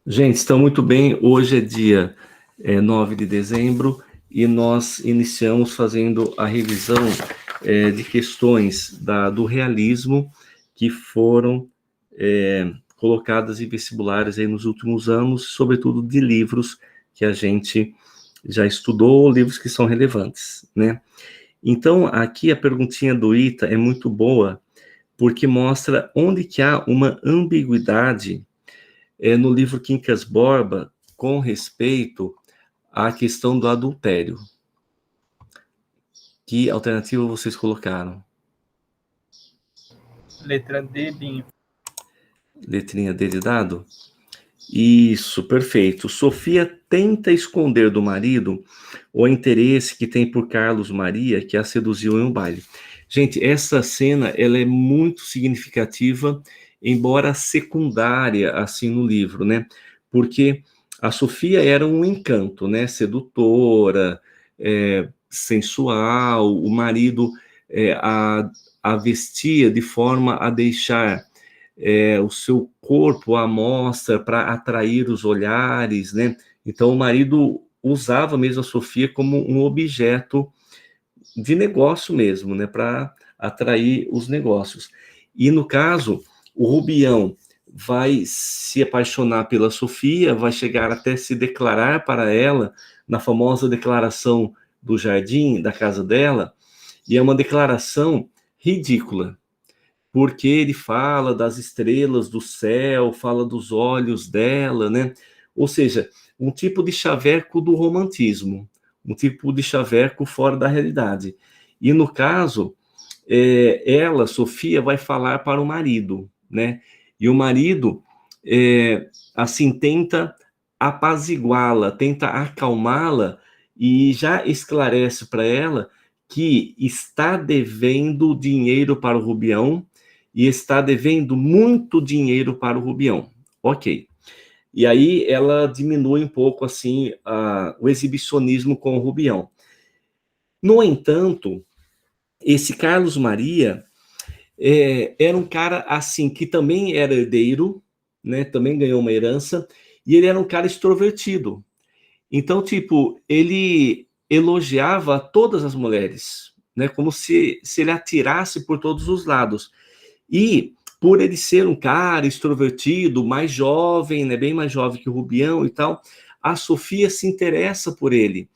Gente, estão muito bem. Hoje é dia 9 de dezembro e nós iniciamos fazendo a revisão de questões do realismo que foram colocadas em vestibulares aí nos últimos anos, sobretudo de livros que a gente já estudou, livros que são relevantes, né? Então, aqui a perguntinha do Ita é muito boa, porque mostra onde que há uma ambiguidade no livro Quincas Borba, com respeito à questão do adultério. Que alternativa vocês colocaram? Letra D, Binho. Letrinha D de dado? Isso, perfeito. Sofia tenta esconder do marido o interesse que tem por Carlos Maria, que a seduziu em um baile. Gente, essa cena ela é muito significativa, embora secundária assim no livro, né? Porque a Sofia era um encanto, né? Sedutora, sensual. O marido a vestia de forma a deixar o seu corpo à mostra para atrair os olhares, né? Então o marido usava mesmo a Sofia como um objeto de negócio mesmo, né? Para atrair os negócios. E no caso, o Rubião vai se apaixonar pela Sofia, vai chegar até se declarar para ela na famosa declaração do jardim, da casa dela, e é uma declaração ridícula, porque ele fala das estrelas do céu, fala dos olhos dela, né? Ou seja, um tipo de chaveco do romantismo, um tipo de chaveco fora da realidade. E no caso, ela, Sofia, vai falar para o marido, né? E o marido, assim, tenta apaziguá-la, tenta acalmá-la e já esclarece para ela que está devendo dinheiro para o Rubião e está devendo muito dinheiro para o Rubião. Ok. E aí ela diminui um pouco assim o exibicionismo com o Rubião. No entanto, esse Carlos Maria era um cara assim que também era herdeiro, né? Também ganhou uma herança e ele era um cara extrovertido. Então, tipo, ele elogiava todas as mulheres, né? Como se ele atirasse por todos os lados. E por ele ser um cara extrovertido, mais jovem, né, bem mais jovem que o Rubião e tal, a Sofia se interessa por ele.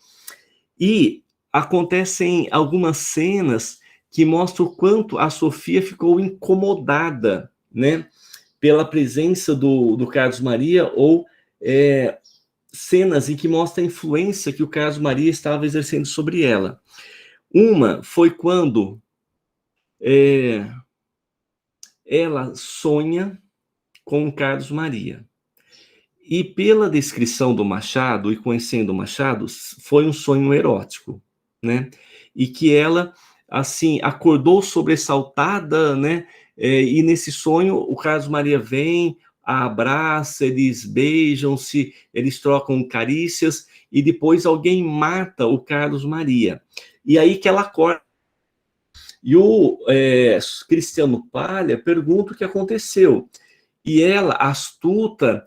E acontecem algumas cenas que mostram o quanto a Sofia ficou incomodada, né, pela presença do Carlos Maria, ou cenas em que mostra a influência que o Carlos Maria estava exercendo sobre ela. Uma foi quando ela sonha com o Carlos Maria. E pela descrição do Machado, e conhecendo o Machado, foi um sonho erótico, né? E que ela, assim, acordou sobressaltada, né? E nesse sonho, o Carlos Maria vem, a abraça, eles beijam-se, eles trocam carícias, e depois alguém mata o Carlos Maria. E aí que ela acorda. E o Cristiano Palha pergunta o que aconteceu. E ela, astuta,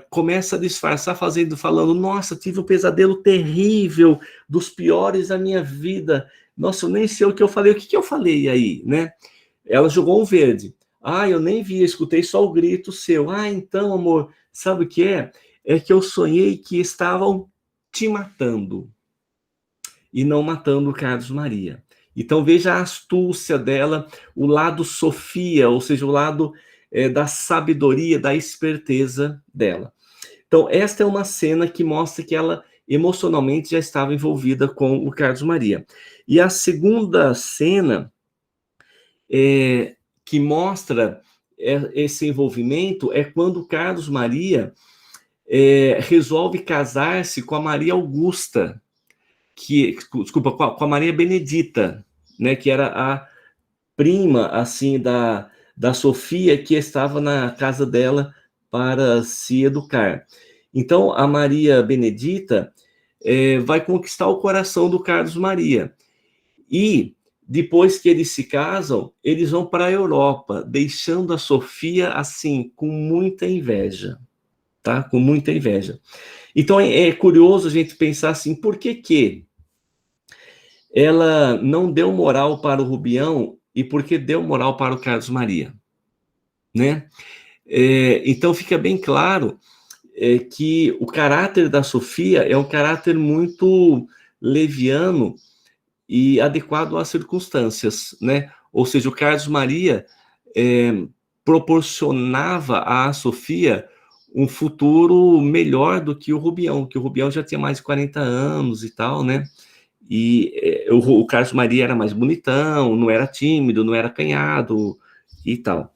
começa a disfarçar, falando: nossa, tive um pesadelo terrível, dos piores da minha vida. Nossa, eu nem sei o que eu falei. O que, que eu falei aí, né? Ela jogou um verde. Ah, eu nem vi, escutei só o grito seu. Ah, então, amor, sabe o que é? É que eu sonhei que estavam te matando e não matando o Carlos Maria. Então veja a astúcia dela, o lado Sofia, ou seja, o lado da sabedoria, da esperteza dela. Então esta é uma cena que mostra que ela emocionalmente já estava envolvida com o Carlos Maria. E a segunda cena que mostra esse envolvimento é quando o Carlos Maria resolve casar-se com a Maria Augusta, desculpa, com a Maria Benedita, né, que era a prima, assim, da Sofia, que estava na casa dela para se educar. Então, a Maria Benedita vai conquistar o coração do Carlos Maria. E, depois que eles se casam, eles vão para a Europa, deixando a Sofia, assim, com muita inveja. tá? Com muita inveja. Então é curioso a gente pensar assim, por que ela não deu moral para o Rubião e por que deu moral para o Carlos Maria, né? Então fica bem claro que o caráter da Sofia é um caráter muito leviano e adequado às circunstâncias, né? Ou seja, o Carlos Maria proporcionava à Sofia um futuro melhor do que o Rubião já tinha mais de 40 anos e tal, né? E o Carlos Maria era mais bonitão, não era tímido, não era acanhado e tal.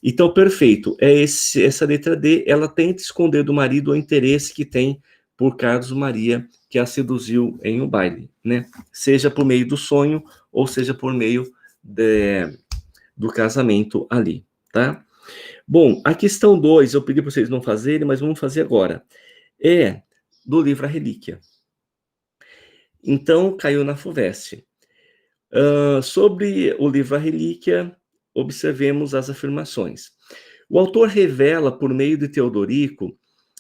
Então, perfeito. Essa letra D, ela tenta esconder do marido o interesse que tem por Carlos Maria, que a seduziu em um baile, né? Seja por meio do sonho, ou seja por meio do casamento ali, tá? Bom, a questão 2, eu pedi para vocês não fazerem, mas vamos fazer agora. É do livro A Relíquia. Então, caiu na FUVEST. Sobre o livro A Relíquia, observemos as afirmações. O autor revela, por meio de Teodorico,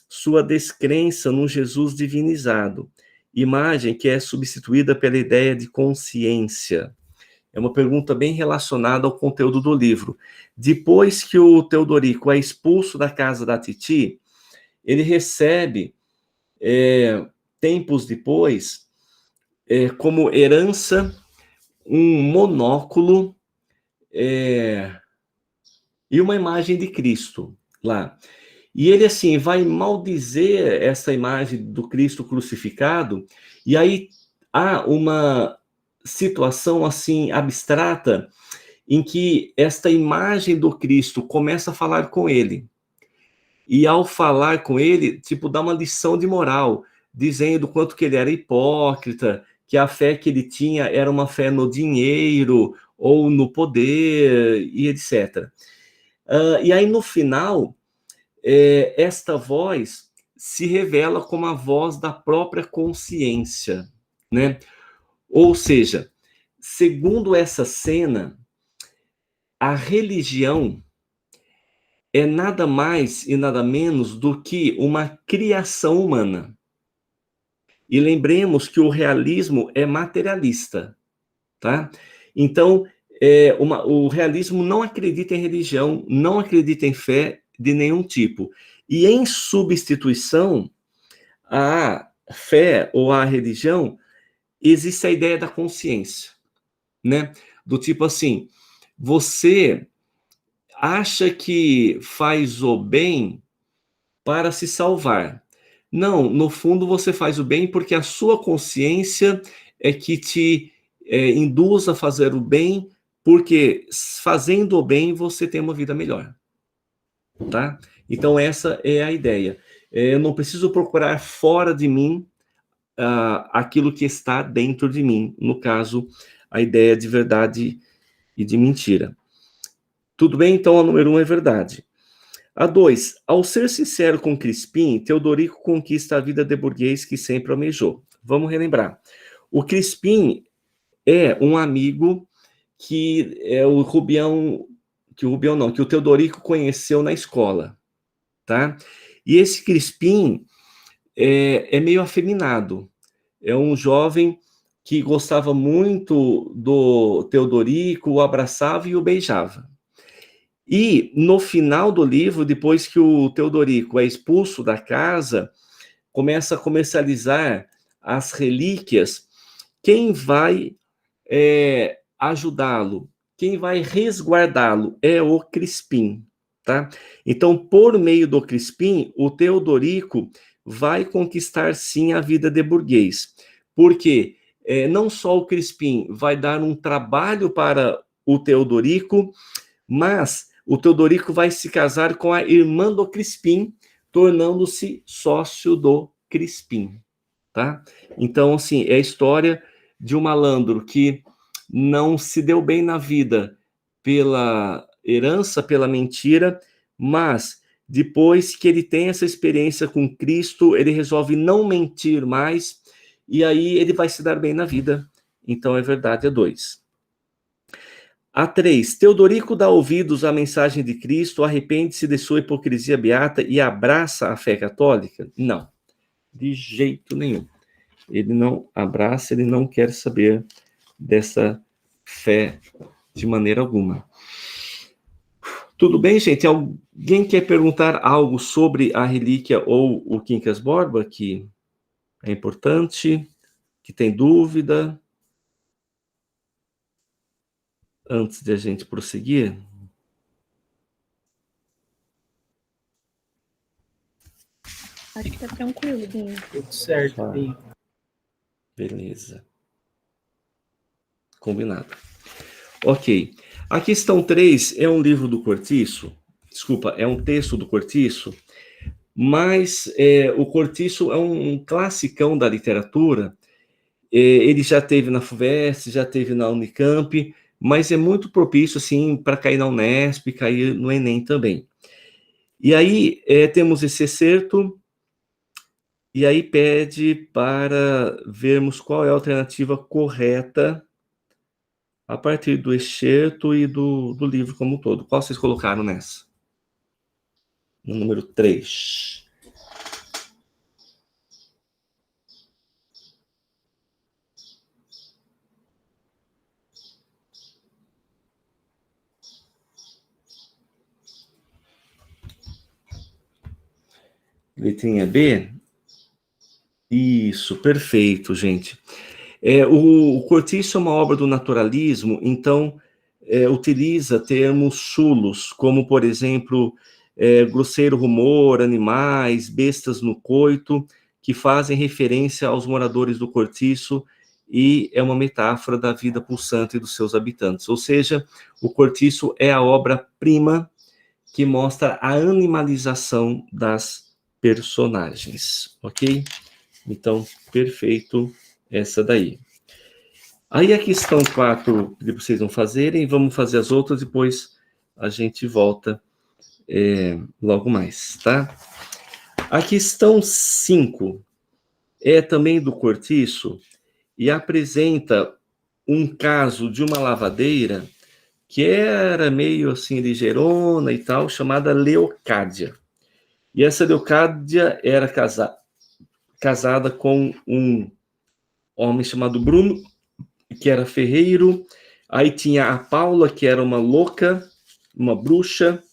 sua descrença num Jesus divinizado, imagem que é substituída pela ideia de consciência. É uma pergunta bem relacionada ao conteúdo do livro. Depois que o Teodorico é expulso da casa da Titi, ele recebe, tempos depois, como herança, um monóculo e uma imagem de Cristo lá. E ele, assim, vai maldizer essa imagem do Cristo crucificado, e aí há uma situação, assim, abstrata, em que esta imagem do Cristo começa a falar com ele. E ao falar com ele, tipo, dá uma lição de moral, dizendo quanto que ele era hipócrita, que a fé que ele tinha era uma fé no dinheiro, ou no poder, e etc. E aí, no final, esta voz se revela como a voz da própria consciência, né? Ou seja, segundo essa cena, a religião é nada mais e nada menos do que uma criação humana. E lembremos que o realismo é materialista, tá? Então, o realismo não acredita em religião, não acredita em fé de nenhum tipo. E em substituição à fé ou à religião, existe a ideia da consciência, né? Do tipo assim, você acha que faz o bem para se salvar. Não, no fundo você faz o bem porque a sua consciência é que te induz a fazer o bem, porque fazendo o bem você tem uma vida melhor, tá? Então essa é a ideia. Eu não preciso procurar fora de mim aquilo que está dentro de mim, no caso, a ideia de verdade e de mentira. Tudo bem? Então a número 1 é verdade. A 2, ao ser sincero com Crispim, Teodorico conquista a vida de burguês que sempre almejou. Vamos relembrar. O Crispim é um amigo que que o Teodorico conheceu na escola, tá? E esse Crispim é meio afeminado. É um jovem que gostava muito do Teodorico, o abraçava e o beijava. E no final do livro, depois que o Teodorico é expulso da casa, começa a comercializar as relíquias. Quem vai ajudá-lo, quem vai resguardá-lo é o Crispim, tá? Então, por meio do Crispim, o Teodorico vai conquistar sim a vida de burguês, porque não só o Crispim vai dar um trabalho para o Teodorico, mas o Teodorico vai se casar com a irmã do Crispim, tornando-se sócio do Crispim, tá? Então, assim, é a história de um malandro que não se deu bem na vida pela herança, pela mentira, mas depois que ele tem essa experiência com Cristo, ele resolve não mentir mais, e aí ele vai se dar bem na vida. Então, é verdade, é 2. A 3, Teodorico dá ouvidos à mensagem de Cristo, arrepende-se de sua hipocrisia beata e abraça a fé católica? Não, de jeito nenhum. Ele não abraça, ele não quer saber dessa fé de maneira alguma. Tudo bem, gente? Alguém quer perguntar algo sobre a relíquia ou o Quincas Borba, que é importante, que tem dúvida? Antes de a gente prosseguir? Acho que tá tranquilo, Binho. Tudo certo, Binho. Beleza. Combinado. Ok. A questão 3 é um livro do Cortiço. Desculpa, é um texto do Cortiço, mas o Cortiço é um classicão da literatura. Ele já teve na FUVEST, já teve na Unicamp, mas é muito propício assim para cair na Unesp, cair no Enem também. E aí temos esse excerto, e aí pede para vermos qual é a alternativa correta a partir do excerto e do livro como um todo. Qual vocês colocaram nessa? No número 3. Letrinha B? Isso, perfeito, gente. O Cortiço é uma obra do naturalismo, então utiliza termos chulos, como, por exemplo, grosseiro rumor, animais, bestas no coito, que fazem referência aos moradores do Cortiço, e é uma metáfora da vida pulsante dos seus habitantes. Ou seja, o Cortiço é a obra-prima que mostra a animalização das personagens, ok? Então, perfeito essa daí. Aí a questão 4 que vocês vão fazerem, vamos fazer as outras, depois a gente volta logo mais, tá? A questão 5 é também do Cortiço e apresenta um caso de uma lavadeira que era meio assim ligeirona e tal, chamada Leocádia. E essa Leocádia era casada com um homem chamado Bruno, que era ferreiro. Aí tinha a Paula, que era uma louca, uma bruxa.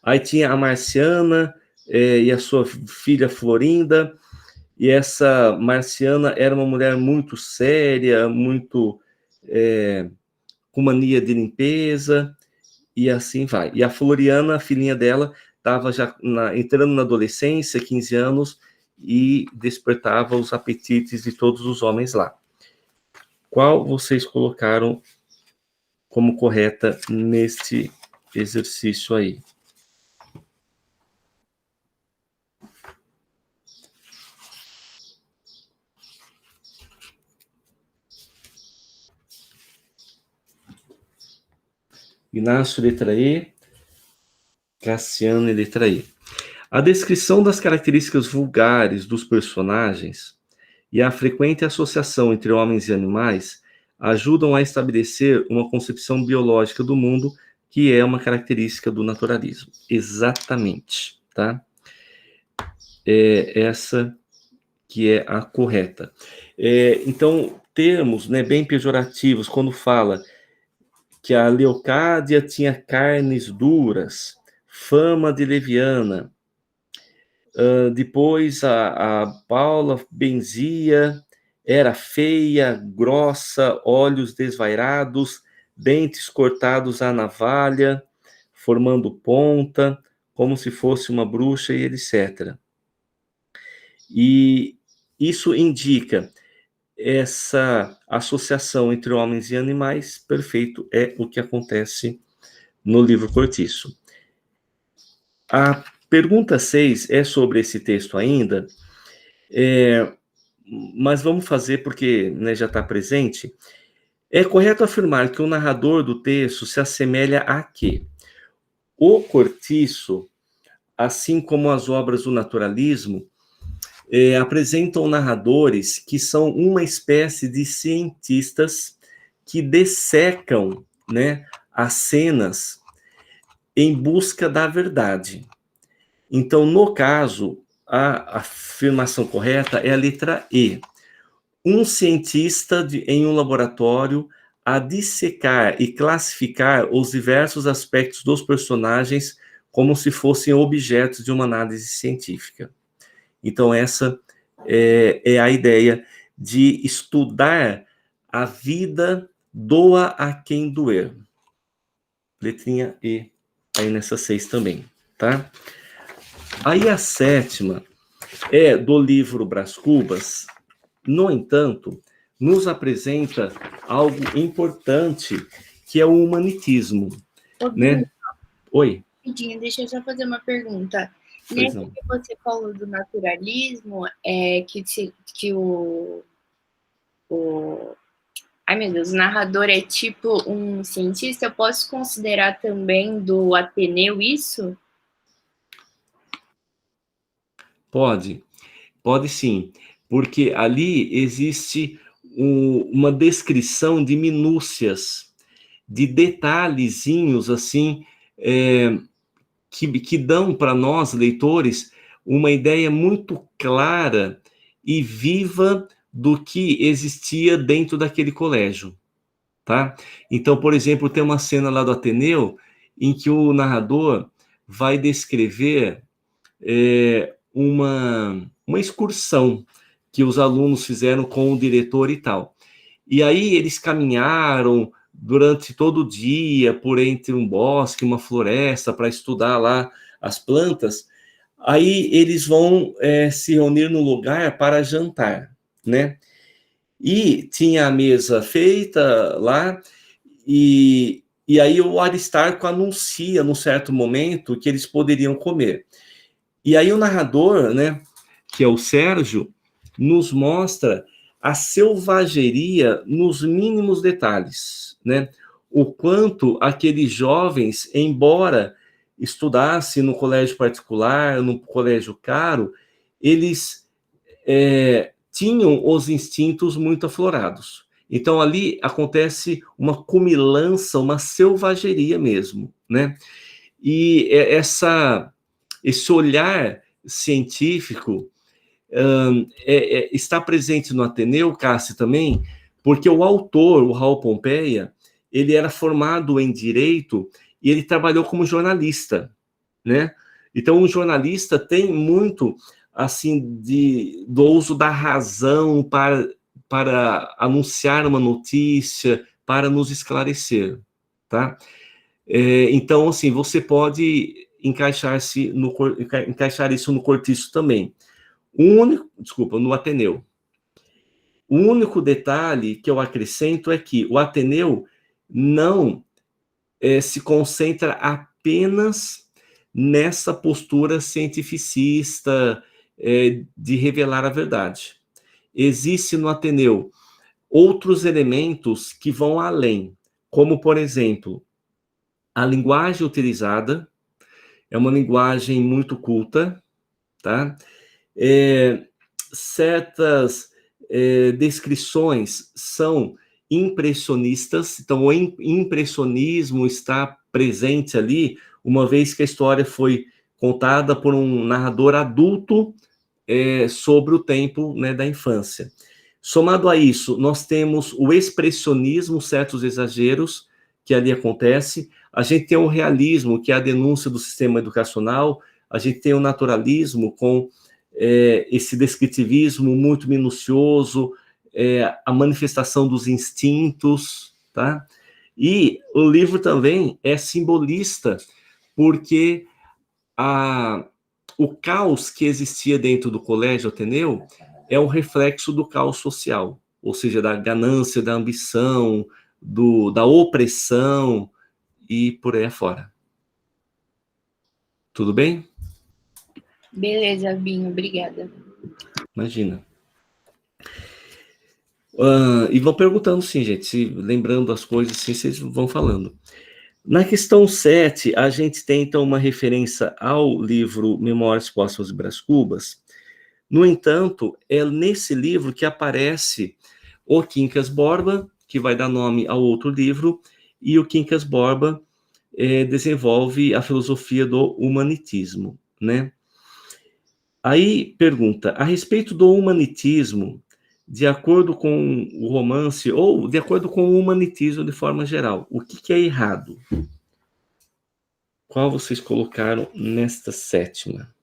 Aí tinha a Marciana e a sua filha Florinda. E essa Marciana era uma mulher muito séria, muito com mania de limpeza, e assim vai. E a Floriana, a filhinha dela, estava já entrando na adolescência, 15 anos, e despertava os apetites de todos os homens lá. Qual vocês colocaram como correta neste exercício aí? Inácio, letra E. Cassiano, letra E. A descrição das características vulgares dos personagens e a frequente associação entre homens e animais ajudam a estabelecer uma concepção biológica do mundo que é uma característica do naturalismo. Exatamente, tá? Essa que é a correta. Então, termos bem pejorativos, quando fala que a Leocádia tinha carnes duras, fama de leviana, depois a Paula benzia, era feia, grossa, olhos desvairados, dentes cortados à navalha, formando ponta, como se fosse uma bruxa e etc. E isso indica essa associação entre homens e animais, perfeito, é o que acontece no livro Cortiço. A pergunta 6 é sobre esse texto ainda, mas vamos fazer porque já está presente. É correto afirmar que o narrador do texto se assemelha a quê? O Cortiço, assim como as obras do naturalismo, apresentam narradores que são uma espécie de cientistas que dissecam né, as cenas em busca da verdade. Então, no caso, a afirmação correta é a letra E. Um cientista em um laboratório a dissecar e classificar os diversos aspectos dos personagens como se fossem objetos de uma análise científica. Então, essa é a ideia de estudar a vida, doa a quem doer. Letrinha E, aí nessa 6 também, tá? Aí a 7ª é do livro Brás Cubas. No entanto, nos apresenta algo importante, que é o humanitismo, né? Oi. Deixa eu só fazer uma pergunta. Pois Nesse não. que você falou do naturalismo, que o ai meu Deus, o narrador é tipo um cientista, eu posso considerar também do Ateneu isso? Pode sim, porque ali existe uma descrição de minúcias, de detalhezinhos assim, que dão para nós, leitores, uma ideia muito clara e viva do que existia dentro daquele colégio, tá? Então, por exemplo, tem uma cena lá do Ateneu em que o narrador vai descrever uma excursão que os alunos fizeram com o diretor e tal. E aí eles caminharam durante todo o dia por entre um bosque, uma floresta, para estudar lá as plantas. Aí eles vão se reunir no lugar para jantar, né? E tinha a mesa feita lá, e aí o Aristarco anuncia, num certo momento, que eles poderiam comer. E aí o narrador, né, que é o Sérgio, nos mostra a selvageria nos mínimos detalhes, né? O quanto aqueles jovens, embora estudassem no colégio particular, no colégio caro, eles tinham os instintos muito aflorados. Então ali acontece uma cumilança, uma selvageria mesmo, né? E esse olhar científico está presente no Ateneu, Cassi, também, porque o autor, o Raul Pompeia, ele era formado em Direito e ele trabalhou como jornalista, né? Então, um jornalista tem muito, assim, do uso da razão para anunciar uma notícia, para nos esclarecer, tá? Então, assim, você pode encaixar isso no Cortiço também. No Ateneu. O único detalhe que eu acrescento é que o Ateneu não se concentra apenas nessa postura cientificista de revelar a verdade. Existe no Ateneu outros elementos que vão além, como, por exemplo, a linguagem utilizada é uma linguagem muito culta, tá? Certas descrições são impressionistas, então o impressionismo está presente ali, uma vez que a história foi contada por um narrador adulto sobre o tempo, né, da infância. Somado a isso, nós temos o expressionismo, certos exageros que ali acontece, a gente tem o realismo, que é a denúncia do sistema educacional, a gente tem o naturalismo com esse descritivismo muito minucioso, a manifestação dos instintos, tá? E o livro também é simbolista, porque o caos que existia dentro do Colégio Ateneu é um reflexo do caos social, ou seja, da ganância, da ambição, da opressão e por aí afora. Tudo bem? Beleza, Binho, obrigada. Imagina. E vão perguntando sim, gente, lembrando as coisas, sim, vocês vão falando. Na questão 7, a gente tem, então, uma referência ao livro Memórias Póstumas de Brás Cubas. No entanto, é nesse livro que aparece o Quincas Borba, que vai dar nome ao outro livro, e o Quincas Borba desenvolve a filosofia do humanitismo, né? Aí pergunta, a respeito do humanitismo, de acordo com o romance, ou de acordo com o humanitismo de forma geral, o que é errado? Qual vocês colocaram nesta sétima?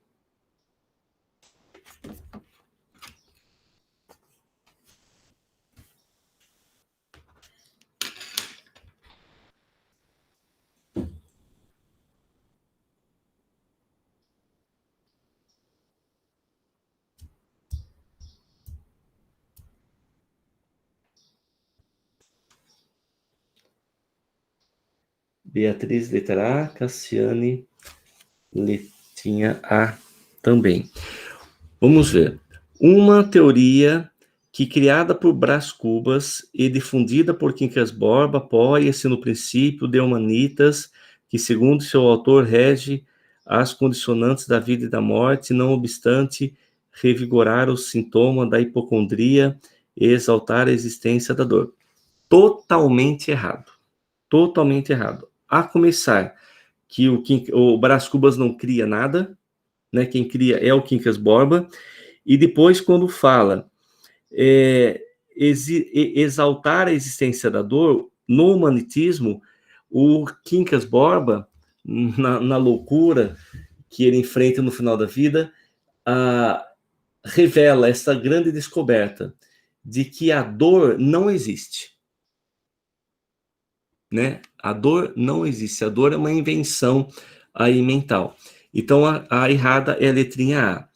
Beatriz, letra A, Cassiane, letrinha A também. Vamos ver. Uma teoria que, criada por Brás Cubas e difundida por Quincas Borba, apoia-se no princípio de humanitas, que, segundo seu autor, rege as condicionantes da vida e da morte, não obstante revigorar o sintoma da hipocondria e exaltar a existência da dor. Totalmente errado. Totalmente errado. A começar que o Brás Cubas não cria nada, né? Quem cria é o Quincas Borba, e depois quando fala exaltar a existência da dor, no humanitismo, o Quincas Borba, na loucura que ele enfrenta no final da vida, revela essa grande descoberta de que a dor não existe. Né? A dor não existe, a dor é uma invenção aí mental. Então, a errada é a letrinha A.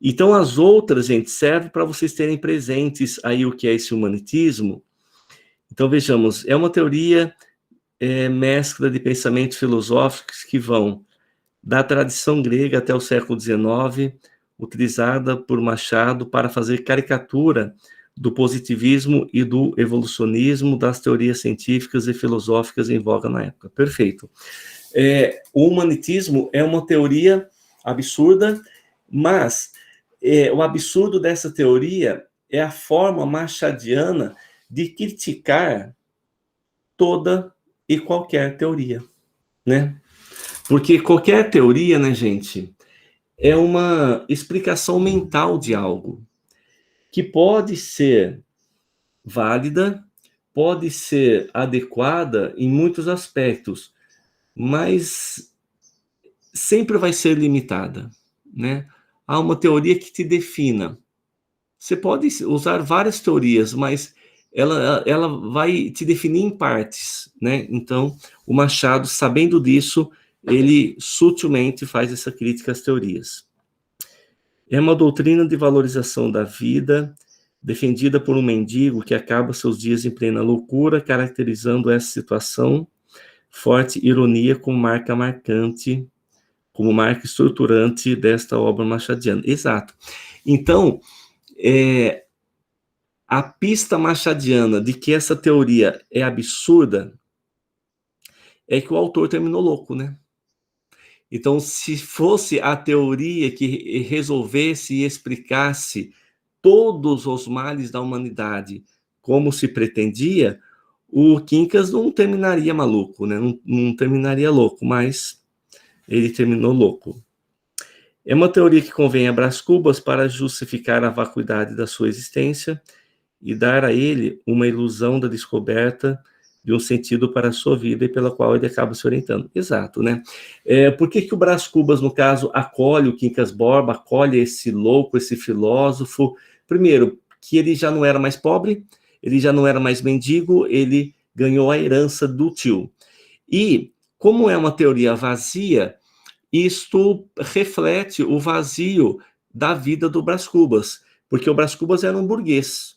Então, as outras, gente, serve para vocês terem presentes aí o que é esse humanitismo. Então, vejamos, é uma teoria mescla de pensamentos filosóficos que vão da tradição grega até o século XIX, utilizada por Machado para fazer caricatura do positivismo e do evolucionismo das teorias científicas e filosóficas em voga na época. Perfeito. O humanitismo é uma teoria absurda, mas o absurdo dessa teoria é a forma machadiana de criticar toda e qualquer teoria, né? Porque qualquer teoria, né, gente, é uma explicação mental de algo que pode ser válida, pode ser adequada em muitos aspectos, mas sempre vai ser limitada, né? Há uma teoria que te defina. Você pode usar várias teorias, mas ela vai te definir em partes, né? Então, o Machado, sabendo disso, ele sutilmente faz essa crítica às teorias. É uma doutrina de valorização da vida, defendida por um mendigo que acaba seus dias em plena loucura, caracterizando essa situação, forte ironia como marca marcante, como marca estruturante desta obra machadiana. Exato. Então, a pista machadiana de que essa teoria é absurda é que o autor terminou louco, né? Então, se fosse a teoria que resolvesse e explicasse todos os males da humanidade como se pretendia, o Quincas não terminaria maluco, né? Não terminaria louco, mas ele terminou louco. É uma teoria que convém a Brás Cubas para justificar a vacuidade da sua existência e dar a ele uma ilusão da descoberta de um sentido para a sua vida e pela qual ele acaba se orientando. Exato, né? Por que o Brás Cubas, no caso, acolhe o Quincas Borba, acolhe esse louco, esse filósofo? Primeiro, que ele já não era mais pobre, ele já não era mais mendigo, ele ganhou a herança do tio. E, como é uma teoria vazia, isto reflete o vazio da vida do Brás Cubas, porque o Brás Cubas era um burguês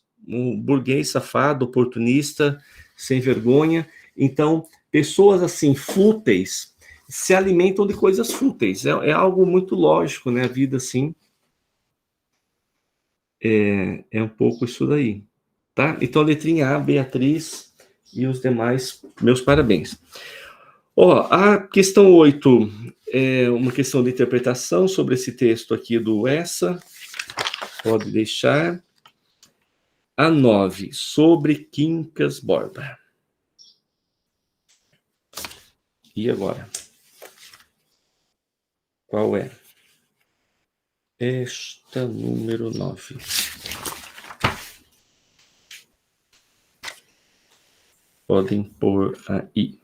safado, oportunista, sem vergonha. Então, pessoas assim, fúteis, se alimentam de coisas fúteis. É algo muito lógico, né? A vida, assim, é um pouco isso daí, tá? Então, letrinha A, Beatriz e os demais, meus parabéns. A questão 8 é uma questão de interpretação sobre esse texto aqui do Essa. Pode deixar. A 9, sobre Quincas Borba. E agora? Qual é? Esta número 9. Podem pôr aí.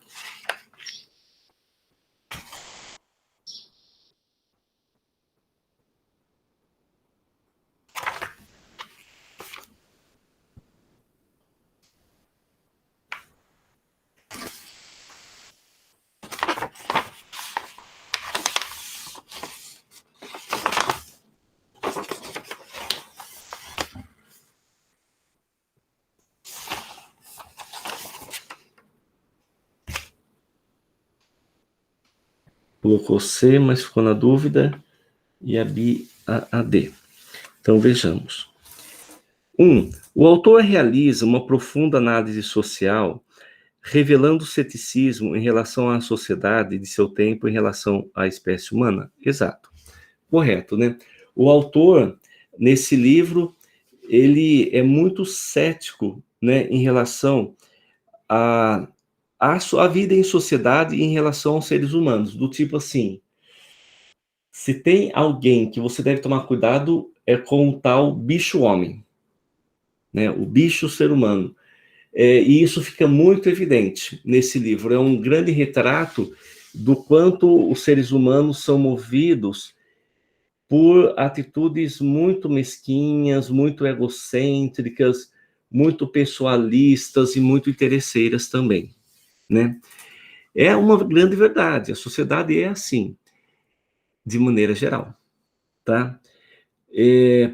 Colocou C, mas ficou na dúvida. E a B, a D. Então, vejamos. 1. O autor realiza uma profunda análise social, revelando o ceticismo em relação à sociedade de seu tempo em relação à espécie humana. Exato. Correto, né? O autor, nesse livro, ele é muito cético, né, em relação a vida em sociedade em relação aos seres humanos, do tipo assim, se tem alguém que você deve tomar cuidado é com o tal bicho-homem, né? O bicho ser humano. E isso fica muito evidente nesse livro. É um grande retrato do quanto os seres humanos são movidos por atitudes muito mesquinhas, muito egocêntricas, muito pessoalistas e muito interesseiras também, né? É uma grande verdade, a sociedade é assim, de maneira geral, tá?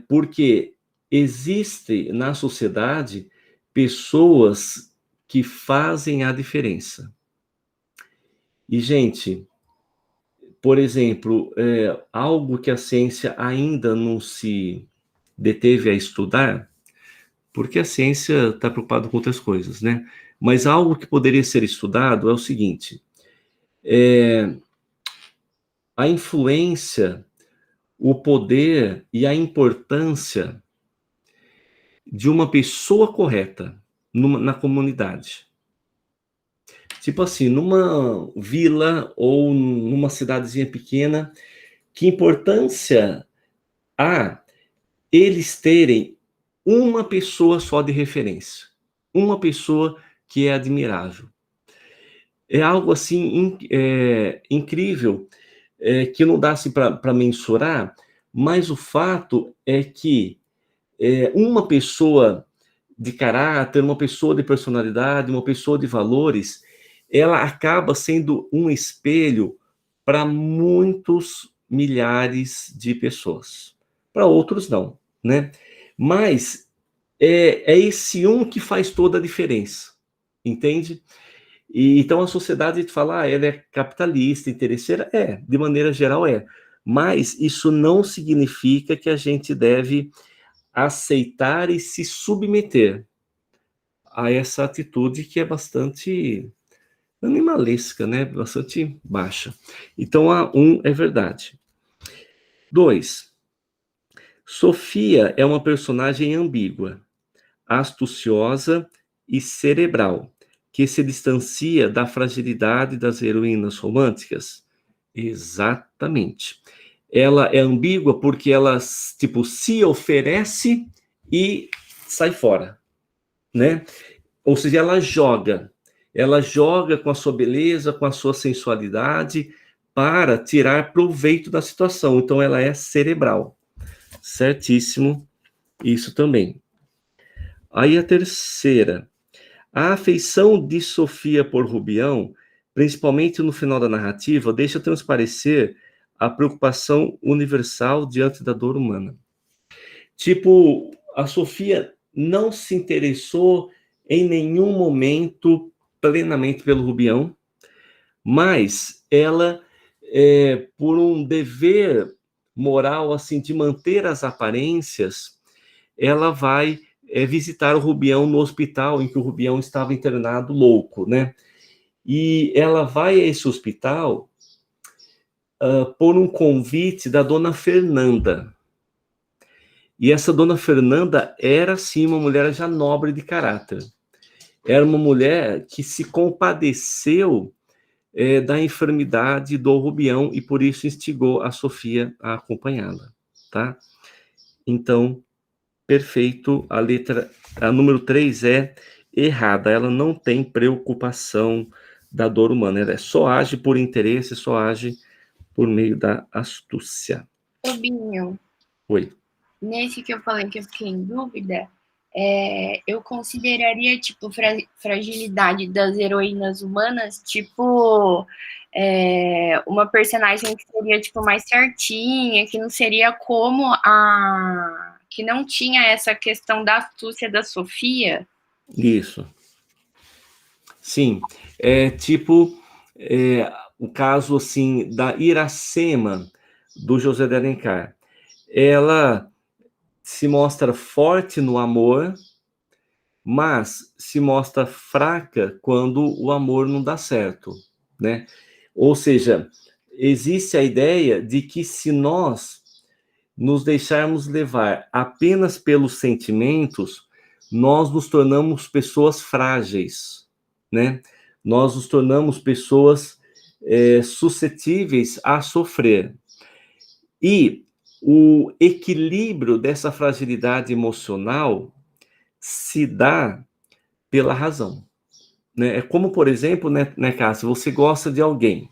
Porque existe na sociedade pessoas que fazem a diferença. E, gente, por exemplo, algo que a ciência ainda não se deteve a estudar, porque a ciência está preocupada com outras coisas, né? Mas algo que poderia ser estudado é o seguinte: a influência, o poder e a importância de uma pessoa correta na comunidade. Tipo assim, numa vila ou numa cidadezinha pequena, que importância há eles terem uma pessoa só de referência, uma pessoa que é admirável. É algo assim incrível, que não dá assim, para mensurar, mas o fato é que uma pessoa de caráter, uma pessoa de personalidade, uma pessoa de valores, ela acaba sendo um espelho para muitos milhares de pessoas. Para outros, não, né? Mas é esse um que faz toda a diferença, entende? E, então a sociedade fala, ela é capitalista, interesseira, de maneira geral mas isso não significa que a gente deve aceitar e se submeter a essa atitude que é bastante animalesca, né? Bastante baixa. Então, a 1 é verdade. 2. Sofia é uma personagem ambígua, astuciosa e cerebral, que se distancia da fragilidade das heroínas românticas. Exatamente. Ela é ambígua porque ela, tipo, se oferece e sai fora, né? Ou seja, ela joga com a sua beleza, com a sua sensualidade, para tirar proveito da situação. Então, ela é cerebral. Certíssimo, isso também. Aí a terceira. A afeição de Sofia por Rubião, principalmente no final da narrativa, deixa transparecer a preocupação universal diante da dor humana. Tipo, a Sofia não se interessou em nenhum momento plenamente pelo Rubião, mas ela, por um dever moral assim de manter as aparências, ela vai visitar o Rubião no hospital em que o Rubião estava internado louco, né? E ela vai a esse hospital por um convite da dona Fernanda. E essa dona Fernanda era, sim, uma mulher já nobre de caráter. Era uma mulher que se compadeceu da enfermidade do Rubião, e por isso instigou a Sofia a acompanhá-la, tá? Então, perfeito, a número 3 é errada, ela não tem preocupação da dor humana, ela só age por interesse, só age por meio da astúcia. Binho, Oi. nesse que eu falei que eu fiquei em dúvida, eu consideraria, tipo, fragilidade das heroínas humanas, tipo, uma personagem que seria, tipo, mais certinha, que não seria como a... que não tinha essa questão da astúcia da Sofia. Isso. Sim, é tipo o caso, assim, da Iracema, do José de Alencar. Ela se mostra forte no amor, mas se mostra fraca quando o amor não dá certo, né? Ou seja, existe a ideia de que se nós nos deixarmos levar apenas pelos sentimentos, nós nos tornamos pessoas frágeis, né? Nós nos tornamos pessoas suscetíveis a sofrer. E o equilíbrio dessa fragilidade emocional se dá pela razão, né? É como, por exemplo, né, Cássia, você gosta de alguém,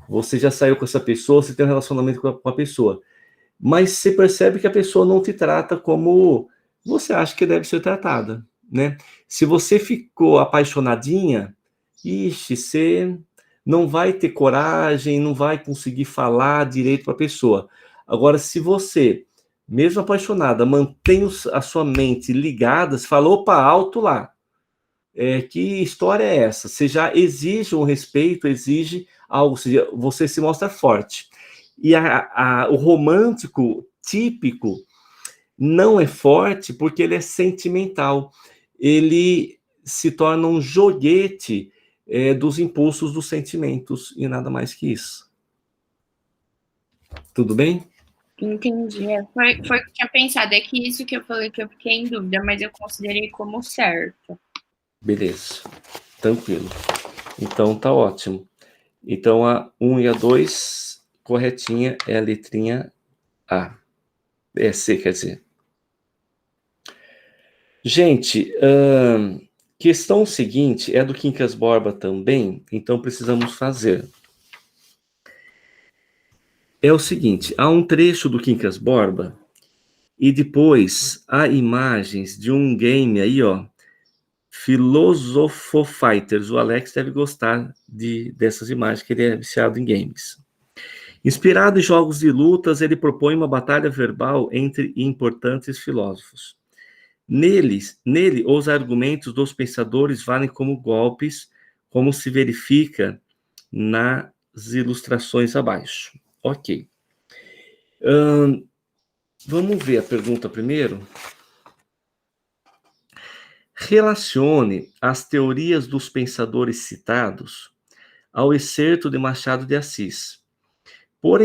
você já saiu com essa pessoa, você tem um relacionamento com a pessoa, mas você percebe que a pessoa não te trata como você acha que deve ser tratada, né? Se você ficou apaixonadinha, ixi, você não vai ter coragem, não vai conseguir falar direito para a pessoa. Agora, se você, mesmo apaixonada, mantém a sua mente ligada, você fala, opa, alto lá. Que história é essa? Você já exige um respeito, exige algo, ou seja, você se mostra forte. E o romântico típico não é forte porque ele é sentimental. Ele se torna um joguete dos impulsos dos sentimentos e nada mais que isso. Tudo bem? Entendi. Foi o que eu tinha pensado. É que isso que eu falei que eu fiquei em dúvida, mas eu considerei como certo. Beleza. Tranquilo. Então tá ótimo. Então a 1 e a 2, corretinha, é a letrinha A. É C, quer dizer. Gente, questão seguinte é do Quincas Borba também, então precisamos fazer. É o seguinte, há um trecho do Quincas Borba e depois há imagens de um game aí, ó, Philosopho Fighters. O Alex deve gostar dessas imagens, que ele é viciado em games. Inspirado em jogos de lutas, ele propõe uma batalha verbal entre importantes filósofos. Nele, os argumentos dos pensadores valem como golpes, como se verifica nas ilustrações abaixo. Ok. Vamos ver a pergunta primeiro. Relacione as teorias dos pensadores citados ao excerto de Machado de Assis. Por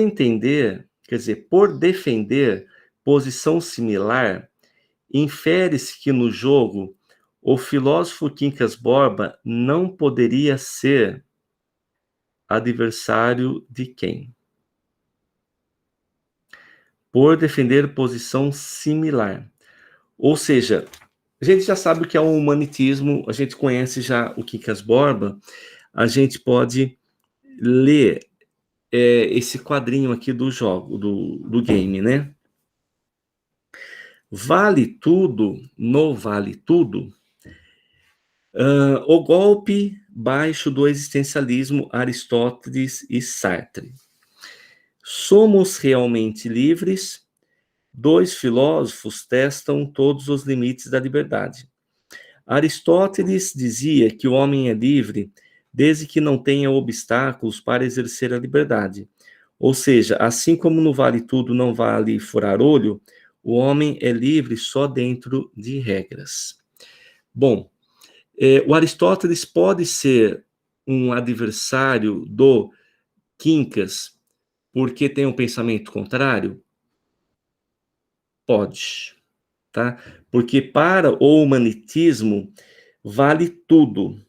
defender posição similar, infere-se que no jogo o filósofo Quincas Borba não poderia ser adversário de quem? Por defender posição similar. Ou seja, a gente já sabe o que é um humanitismo, a gente conhece já o Quincas Borba, a gente pode ler esse quadrinho aqui do jogo, do game, né? Vale tudo, no vale tudo, o golpe baixo do existencialismo, Aristóteles e Sartre. Somos realmente livres? Dois filósofos testam todos os limites da liberdade. Aristóteles dizia que o homem é livre desde que não tenha obstáculos para exercer a liberdade. Ou seja, assim como no vale tudo não vale furar olho, o homem é livre só dentro de regras. Bom, o Aristóteles pode ser um adversário do Quincas porque tem um pensamento contrário? Pode, tá? Porque para o humanitismo vale tudo.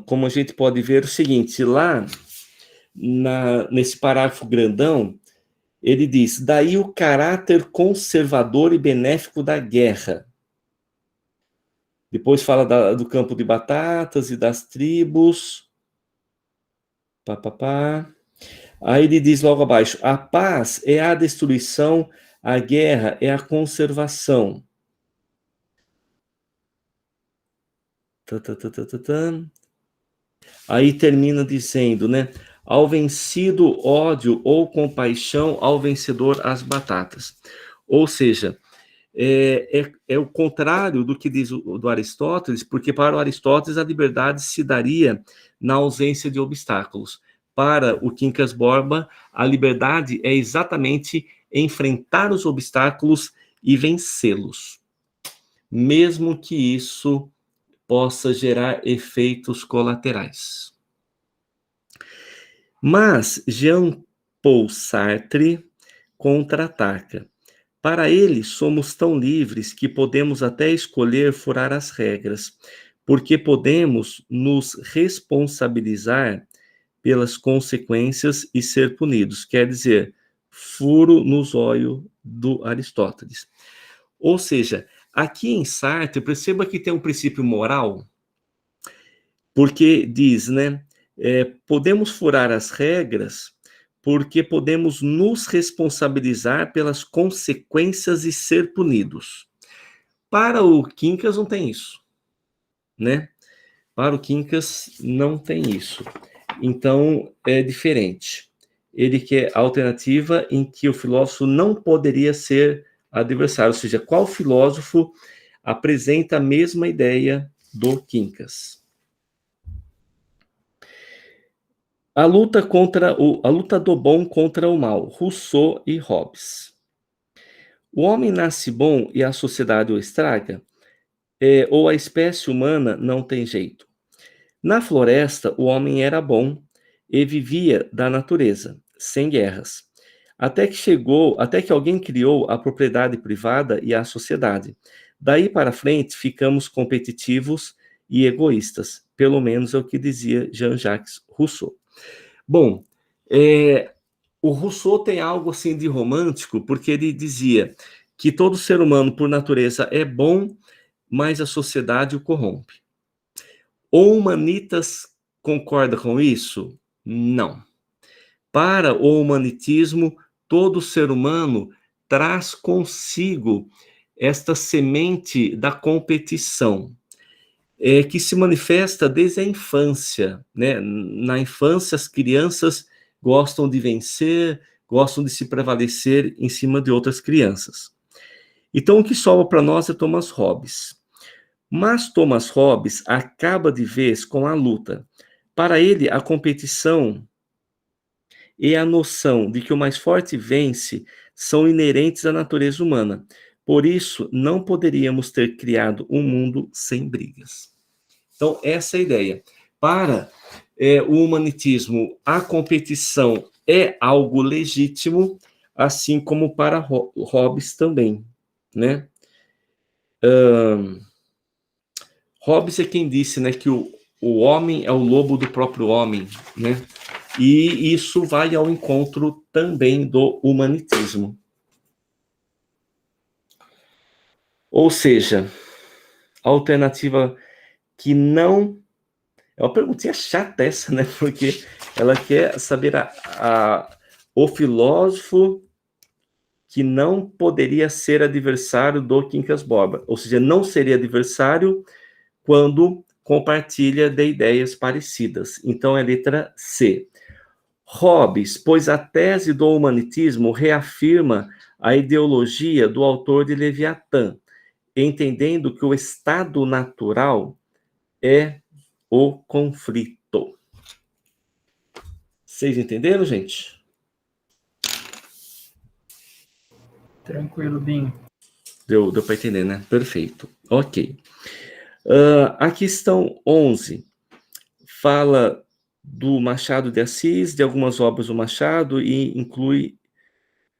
como a gente pode ver, o seguinte, lá nesse parágrafo grandão, ele diz, daí o caráter conservador e benéfico da guerra. Depois fala do campo de batatas e das tribos. Aí ele diz logo abaixo, a paz é a destruição, a guerra é a conservação. Aí termina dizendo, né? Ao vencido ódio ou compaixão, ao vencedor as batatas. Ou seja, é o contrário do que diz do Aristóteles, porque para o Aristóteles a liberdade se daria na ausência de obstáculos. Para o Quincas Borba, a liberdade é exatamente enfrentar os obstáculos e vencê-los, mesmo que isso possa gerar efeitos colaterais. Mas Jean-Paul Sartre contra-ataca. Para ele, somos tão livres que podemos até escolher furar as regras, porque podemos nos responsabilizar pelas consequências e ser punidos. Quer dizer, furo no zóio do Aristóteles. Ou seja, aqui em Sartre, perceba que tem um princípio moral, porque diz, né, podemos furar as regras porque podemos nos responsabilizar pelas consequências e ser punidos. Para o Quincas não tem isso, né? Para o Quincas não tem isso. Então, é diferente. Ele quer a alternativa em que o filósofo não poderia ser adversário, ou seja, qual filósofo apresenta a mesma ideia do Quincas? A luta do bom contra o mal, Rousseau e Hobbes. O homem nasce bom e a sociedade o estraga? Ou a espécie humana não tem jeito? Na floresta, o homem era bom e vivia da natureza, sem guerras. Até que alguém criou a propriedade privada e a sociedade. Daí para frente, ficamos competitivos e egoístas. Pelo menos é o que dizia Jean-Jacques Rousseau. Bom, o Rousseau tem algo assim de romântico, porque ele dizia que todo ser humano, por natureza, é bom, mas a sociedade o corrompe. O Humanitas concorda com isso? Não. Para o humanitismo, todo ser humano traz consigo esta semente da competição, que se manifesta desde a infância, né? Na infância, as crianças gostam de vencer, gostam de se prevalecer em cima de outras crianças. Então, o que sobra para nós é Thomas Hobbes. Mas Thomas Hobbes acaba de vez com a luta. Para ele, a competição e a noção de que o mais forte vence são inerentes à natureza humana. Por isso, não poderíamos ter criado um mundo sem brigas. Então, essa é a ideia. Para o humanitismo, a competição é algo legítimo, assim como para Hobbes também, né? Hobbes é quem disse, né, que o homem é o lobo do próprio homem, né? E isso vai ao encontro também do humanitismo. Ou seja, a alternativa que não... É uma perguntinha chata essa, né? Porque ela quer saber o filósofo que não poderia ser adversário do Quincas Borba. Ou seja, não seria adversário quando compartilha de ideias parecidas. Então, é a letra C. Hobbes, pois a tese do humanitismo reafirma a ideologia do autor de Leviatã, entendendo que o estado natural é o conflito. Vocês entenderam, gente? Tranquilo, Binho. Deu para entender, né? Perfeito. Ok. A questão 11 fala do Machado de Assis, de algumas obras do Machado, e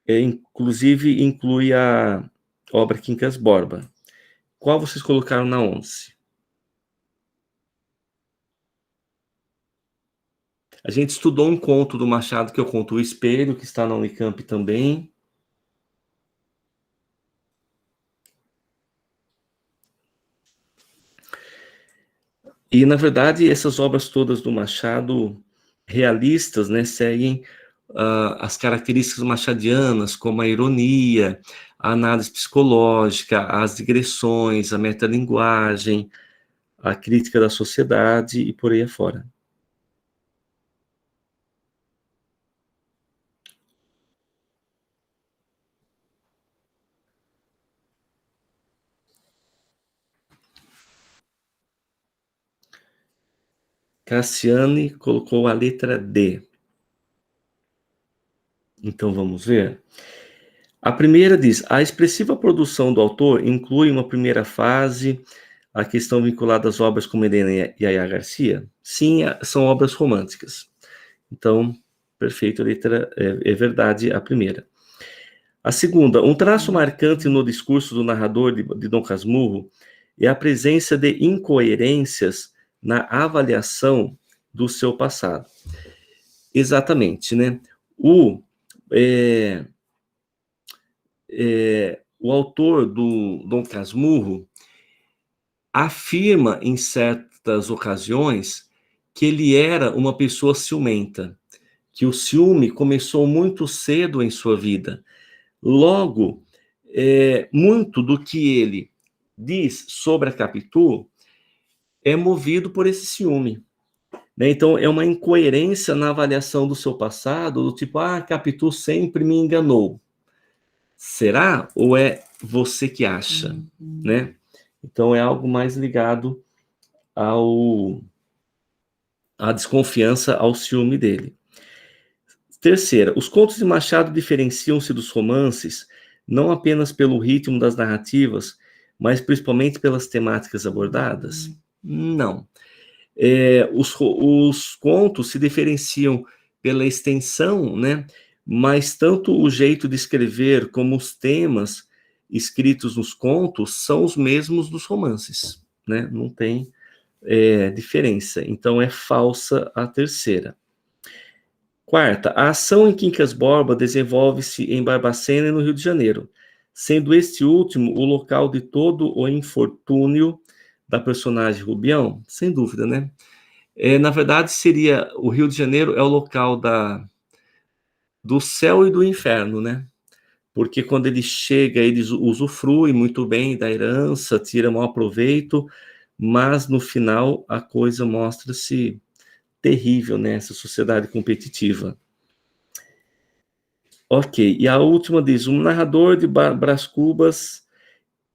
inclusive inclui a obra Quincas Borba. Qual vocês colocaram na 11? A gente estudou um conto do Machado, que é o conto O Espelho, que está na Unicamp também. E, na verdade, essas obras todas do Machado, realistas, né, seguem as características machadianas, como a ironia, a análise psicológica, as digressões, a metalinguagem, a crítica da sociedade e por aí afora. Cassiane colocou a letra D. Então, vamos ver. A primeira diz: a expressiva produção do autor inclui uma primeira fase, a questão vinculada às obras como Helena e Yaya Garcia? Sim, são obras românticas. Então, perfeito, a letra é verdade a primeira. A segunda: um traço marcante no discurso do narrador de Dom Casmurro é a presença de incoerências na avaliação do seu passado. Exatamente, né? O autor do Dom Casmurro afirma em certas ocasiões que ele era uma pessoa ciumenta, que o ciúme começou muito cedo em sua vida. Logo, muito do que ele diz sobre a Capitu é movido por esse ciúme. Né? Então, é uma incoerência na avaliação do seu passado, do tipo, a Capitu sempre me enganou. Será? Ou é você que acha? Né? Então, é algo mais ligado à desconfiança, ao ciúme dele. Terceira, os contos de Machado diferenciam-se dos romances não apenas pelo ritmo das narrativas, mas principalmente pelas temáticas abordadas? Não. Os contos se diferenciam pela extensão, né? Mas tanto o jeito de escrever como os temas escritos nos contos são os mesmos dos romances, né? Não tem diferença. Então, é falsa a terceira. Quarta, a ação em Quincas Borba desenvolve-se em Barbacena e no Rio de Janeiro, sendo este último o local de todo o infortúnio da personagem Rubião? Sem dúvida, né? Na verdade, seria o Rio de Janeiro é o local do céu e do inferno, né? Porque quando ele chega, ele usufrui muito bem da herança, tira maior proveito, mas no final a coisa mostra-se terrível, né? Essa sociedade competitiva. Ok, e a última diz: um narrador de Brás Cubas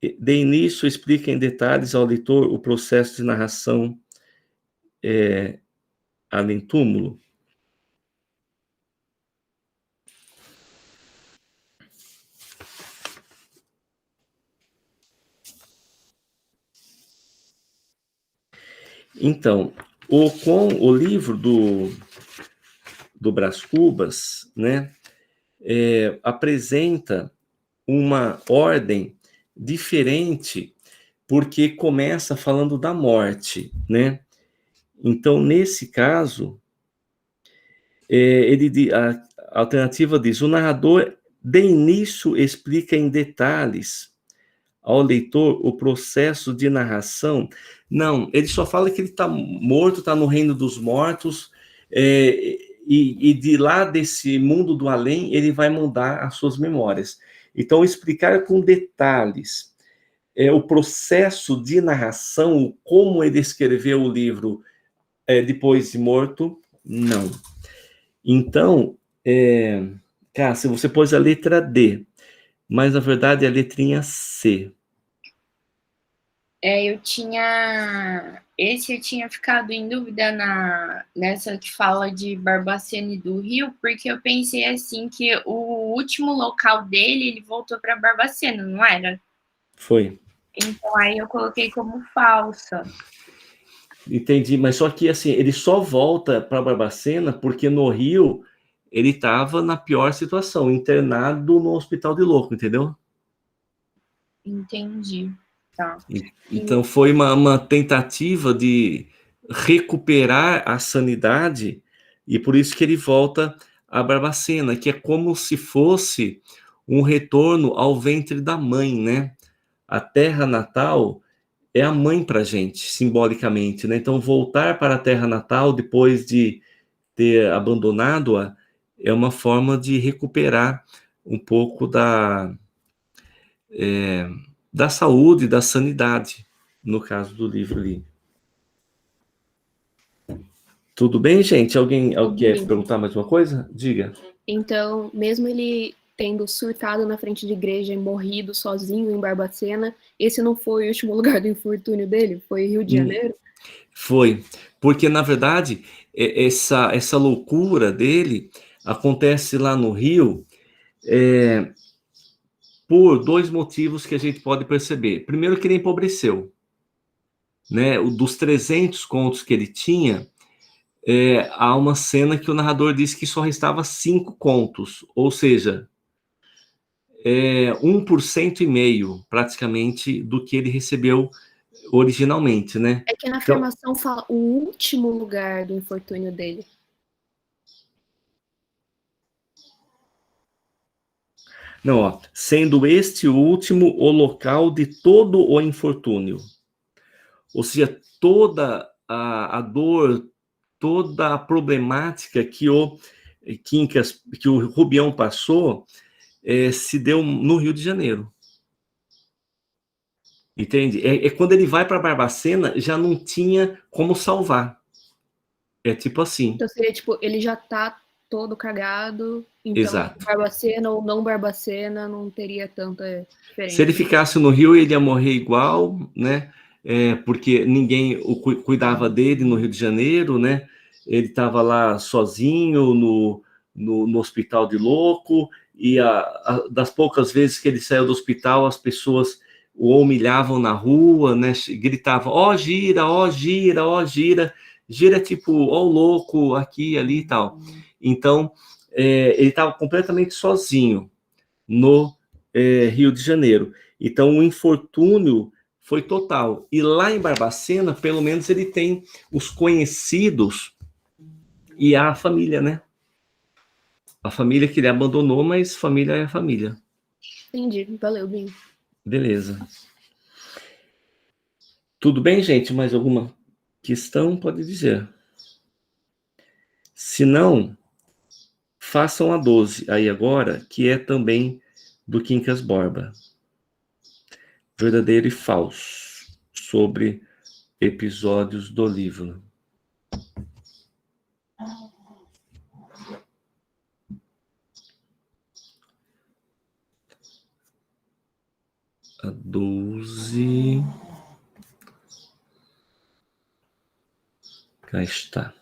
de início explica em detalhes ao leitor o processo de narração além túmulo. Então, o livro do Brás Cubas, né, apresenta uma ordem diferente, porque começa falando da morte, né? Então, nesse caso, a alternativa diz: o narrador de início explica em detalhes ao leitor o processo de narração. Não, ele só fala que ele está morto, está no reino dos mortos, e de lá desse mundo do além, ele vai mandar as suas memórias. Então, explicar com detalhes o processo de narração, como ele escreveu o livro depois de morto, não. Então, Cássia, você pôs a letra D, mas na verdade é a letrinha C. Eu tinha ficado em dúvida nessa que fala de Barbacena e do Rio, porque eu pensei assim que o último local dele, ele voltou para Barbacena, não era? Foi. Então aí eu coloquei como falsa. Entendi, mas só que assim, ele só volta para Barbacena porque no Rio ele estava na pior situação, internado no hospital de louco, entendeu? Entendi. Tá. Então foi uma tentativa de recuperar a sanidade E por isso que ele volta a Barbacena, que é como se fosse um retorno ao ventre da mãe, né? A terra natal é a mãe para a gente, simbolicamente, né? Então, voltar para a terra natal depois de ter abandonado-a é uma forma de recuperar um pouco da saúde, da sanidade, no caso do livro ali. Tudo bem, gente? Alguém quer perguntar mais uma coisa? Diga. Então, mesmo ele tendo surtado na frente de igreja e morrido sozinho em Barbacena, esse não foi o último lugar do infortúnio dele? Foi Rio de Janeiro? Foi, porque na verdade essa loucura dele acontece lá no Rio por dois motivos que a gente pode perceber. Primeiro, que ele empobreceu, né? Dos 300 contos que ele tinha, há uma cena que o narrador disse que só restava 5 contos, ou seja, 1,5% praticamente do que ele recebeu originalmente, né? É que na afirmação fala o último lugar do infortúnio dele. Não, ó, sendo este o último o local de todo o infortúnio. Ou seja, toda a dor, toda a problemática que o Quincas, que o Rubião passou, se deu no Rio de Janeiro. Entende? Quando ele vai para Barbacena, já não tinha como salvar. É tipo assim. Então seria tipo, ele já tá todo cagado, então Exato. Barbacena ou não Barbacena não teria tanta diferença. Se ele ficasse no Rio, ele ia morrer igual, né? Porque ninguém cuidava dele no Rio de Janeiro, né? Ele estava lá sozinho no hospital de louco, e das poucas vezes que ele saiu do hospital, as pessoas o humilhavam na rua, né? Gritavam, ó, gira, ó, gira, ó, gira. Gira tipo, ó, o louco, aqui, ali e tal. Então, ele estava completamente sozinho no Rio de Janeiro. Então, o infortúnio foi total. E lá em Barbacena, pelo menos, ele tem os conhecidos e a família, né? A família que ele abandonou, mas família é família. Entendi, valeu, Binho. Beleza. Tudo bem, gente? Mais alguma questão? Pode dizer. Se não, façam a 12 aí agora, que é também do Quincas Borba. Verdadeiro e falso, sobre episódios do livro. A 12. Cá está.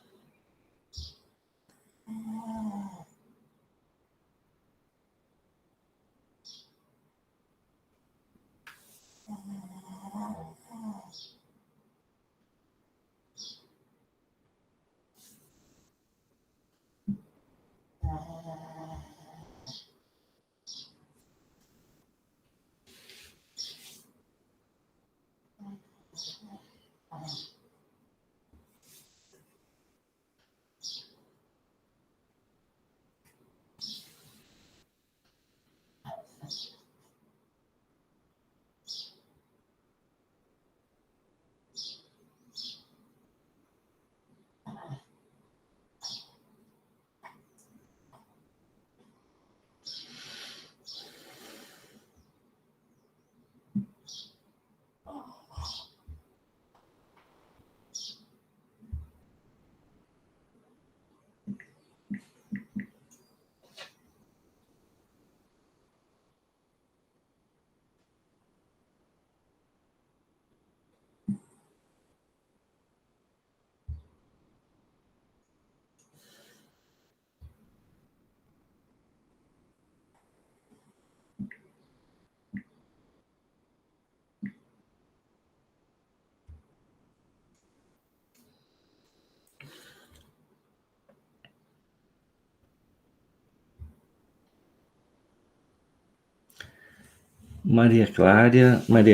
Maria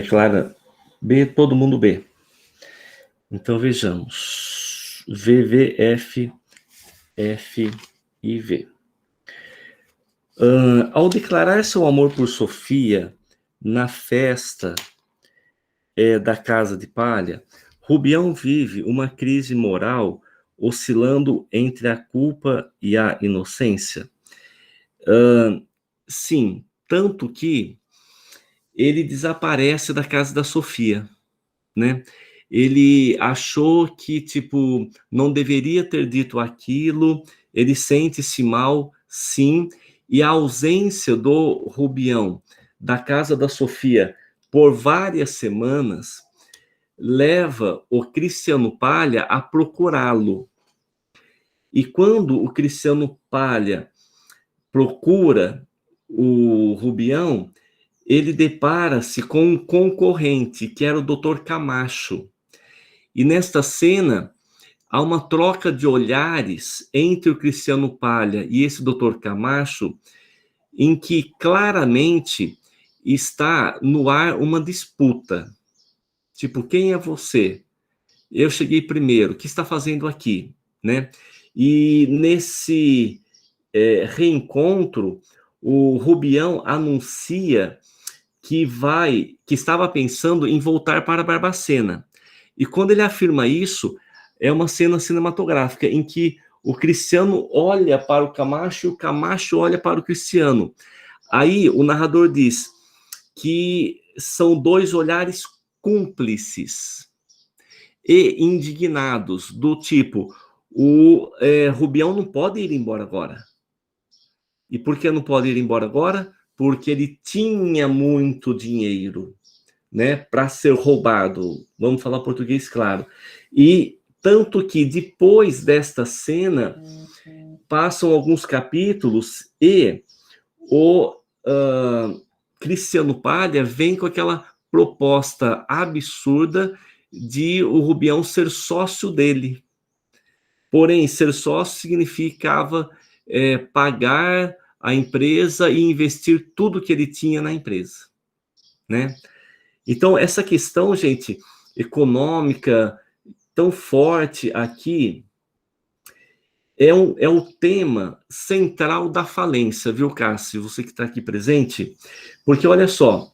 Clara B, todo mundo B. Então vejamos. VVF F e V. Ao declarar seu amor por Sofia na festa da Casa de Palha, Rubião vive uma crise moral oscilando entre a culpa e a inocência. Sim, tanto que ele desaparece da casa da Sofia, né? Ele achou que, tipo, não deveria ter dito aquilo, ele sente-se mal, sim, e a ausência do Rubião da casa da Sofia por várias semanas leva o Cristiano Palha a procurá-lo. E quando o Cristiano Palha procura o Rubião, ele depara-se com um concorrente, que era o Dr. Camacho. E nesta cena, há uma troca de olhares entre o Cristiano Palha e esse Dr. Camacho, em que claramente está no ar uma disputa. Tipo, quem é você? Eu cheguei primeiro, o que está fazendo aqui? Né? E nesse reencontro, o Rubião anuncia que estava pensando em voltar para Barbacena. E quando ele afirma isso, é uma cena cinematográfica em que o Cristiano olha para o Camacho e o Camacho olha para o Cristiano. Aí o narrador diz que são dois olhares cúmplices e indignados, do tipo, o Rubião não pode ir embora agora. E por que não pode ir embora agora? Porque ele tinha muito dinheiro, né, para ser roubado. Vamos falar português claro. E tanto que depois desta cena passam alguns capítulos e o Cristiano Palha vem com aquela proposta absurda de o Rubião ser sócio dele. Porém, ser sócio significava pagar a empresa e investir tudo que ele tinha na empresa, né? Então, essa questão, gente, econômica tão forte aqui é o tema central da falência, viu, Cássio? Você que está aqui presente, porque olha só,